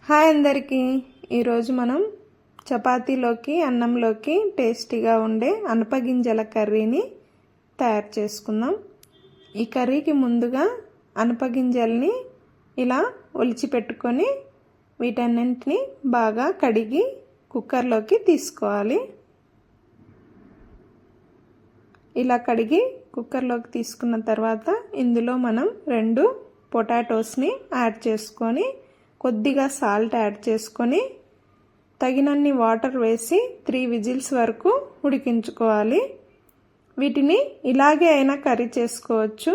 Hi అందరికీ, ఈరోజు మనం చపాతీలోకి అన్నంలోకి టేస్టీగా ఉండే అనపగింజల కర్రీని తయారు చేసుకుందాం. ఈ కర్రీకి ముందుగా అనపగింజల్ని ఇలా ఒలిచి పెట్టుకొని వీటన్నింటిని బాగా కడిగి కుక్కర్లోకి తీసుకోవాలి. ఇలా కడిగి కుక్కర్లోకి తీసుకున్న తర్వాత ఇందులో మనం 2 పొటాటోస్ని యాడ్ చేసుకొని కొద్దిగా సాల్ట్ యాడ్ చేసుకొని తగినన్ని వాటర్ వేసి 3 విజిల్స్ వరకు ఉడికించుకోవాలి. వీటిని ఇలాగే అయినా కర్రీ చేసుకోవచ్చు,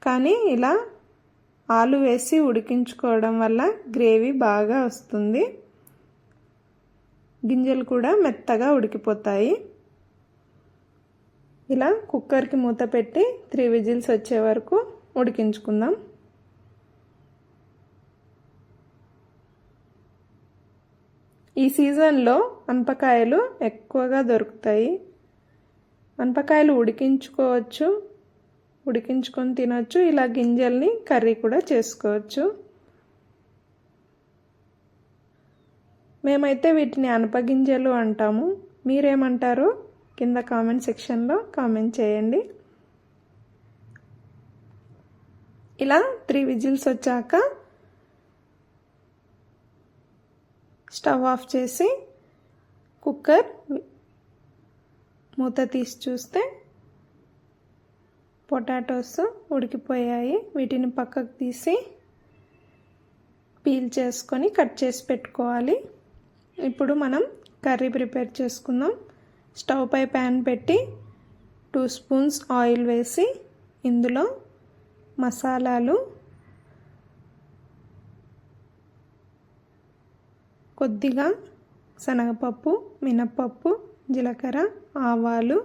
కానీ ఇలా ఆలు వేసి ఉడికించుకోవడం వల్ల గ్రేవీ బాగా వస్తుంది, గింజలు కూడా మెత్తగా ఉడికిపోతాయి. ఇలా కుక్కర్కి మూత పెట్టి 3 విజిల్స్ వచ్చే వరకు ఉడికించుకుందాం. ఈ సీజన్లో అనపకాయలు ఎక్కువగా దొరుకుతాయి. అనపకాయలు ఉడికించుకొని తినొచ్చు, ఇలా గింజల్ని కర్రీ కూడా చేసుకోవచ్చు. మేమైతే వీటిని అనపగింజలు అంటాము. మీరేమంటారో కింద కామెంట్ సెక్షన్లో కామెంట్ చేయండి. ఇలా 3 విజిల్స్ వచ్చాక స్టవ్ ఆఫ్ చేసి కుక్కర్ మూత తీసి చూస్తే పొటాటోస్ ఉడికిపోయాయి. వీటిని పక్కకు తీసి పీల్ చేసుకొని కట్ చేసి పెట్టుకోవాలి. ఇప్పుడు మనం కర్రీ ప్రిపేర్ చేసుకుందాం. స్టవ్ పై ప్యాన్ పెట్టి 2 స్పూన్స్ ఆయిల్ వేసి ఇందులో మసాలాలు, కొద్దిగా శనగపప్పు, మినప్పప్పు, జీలకర్ర, ఆవాలు,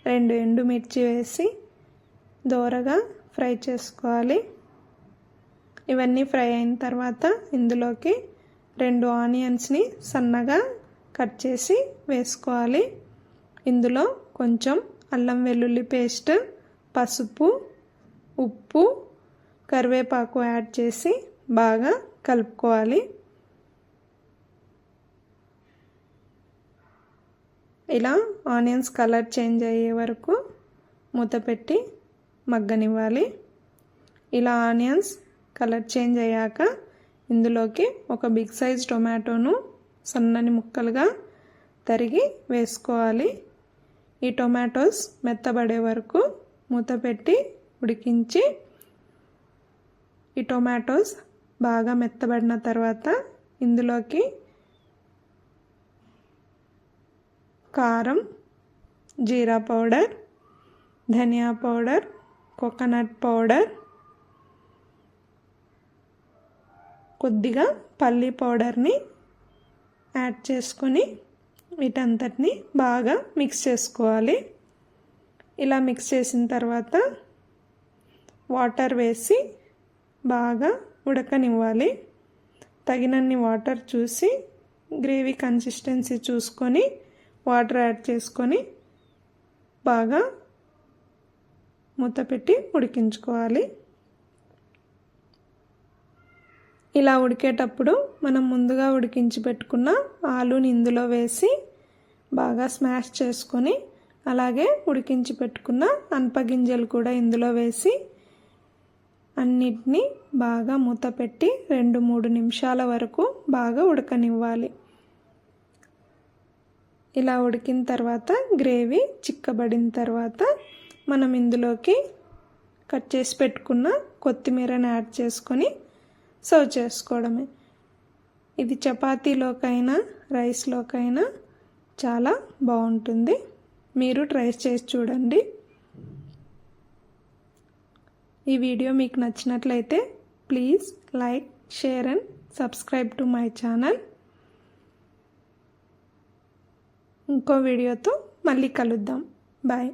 2 ఎండుమిర్చి వేసి దోరగా ఫ్రై చేసుకోవాలి. ఇవన్నీ ఫ్రై అయిన తర్వాత ఇందులోకి 2 ఆనియన్స్ని సన్నగా కట్ చేసి వేసుకోవాలి. ఇందులో కొంచెం అల్లం వెల్లుల్లి పేస్ట్, పసుపు, ఉప్పు, కరివేపాకు యాడ్ చేసి బాగా కలుపుకోవాలి. ఇలా ఆనియన్స్ కలర్ చేంజ్ అయ్యే వరకు మూత పెట్టి మగ్గనివ్వాలి. ఇలా ఆనియన్స్ కలర్ చేంజ్ అయ్యాక ఇందులోకి ఒక బిగ్ సైజ్ టొమాటోను సన్నని ముక్కలుగా తరిగి వేసుకోవాలి. ఈ టొమాటోస్ మెత్తబడే వరకు మూత పెట్టి ఉడికించి ఈ టొమాటోస్ బాగా మెత్తబడిన తర్వాత ఇందులోకి కారం, జీరా పౌడర్, ధనియా పౌడర్, కోకోనట్ పౌడర్, కొద్దిగా పల్లి పౌడర్ని యాడ్ చేసుకొని వీటంతటిని బాగా మిక్స్ చేసుకోవాలి. ఇలా మిక్స్ చేసిన తర్వాత వాటర్ వేసి బాగా ఉడకనివ్వాలి. తగినన్ని వాటర్ చూసి గ్రేవీ కన్సిస్టెన్సీ చూసుకొని వాటర్ యాడ్ చేసుకొని బాగా మూత పెట్టి ఉడికించుకోవాలి. ఇలా ఉడికేటప్పుడు మనం ముందుగా ఉడికించి పెట్టుకున్న ఆలుని ఇందులో వేసి బాగా స్మాష్ చేసుకొని అలాగే ఉడికించి పెట్టుకున్న అనపగింజలు కూడా ఇందులో వేసి అన్నిటినీ బాగా మూత పెట్టి 2-3 నిమిషాల వరకు బాగా ఉడకనివ్వాలి. ఇలా ఉడికిన తర్వాత గ్రేవీ చిక్కబడిన తర్వాత మనం ఇందులోకి కట్ చేసి పెట్టుకున్న కొత్తిమీరని యాడ్ చేసుకొని సర్వ్ చేసుకోవడమే. ఇది చపాతీలోకైనా రైస్లోకైనా చాలా బాగుంటుంది. మీరు ట్రై చేసి చూడండి. ఈ వీడియో మీకు నచ్చినట్లయితే please like, share and subscribe to my channel. ఇంకో వీడియోతో మళ్ళీ కలుద్దాం. బాయ్.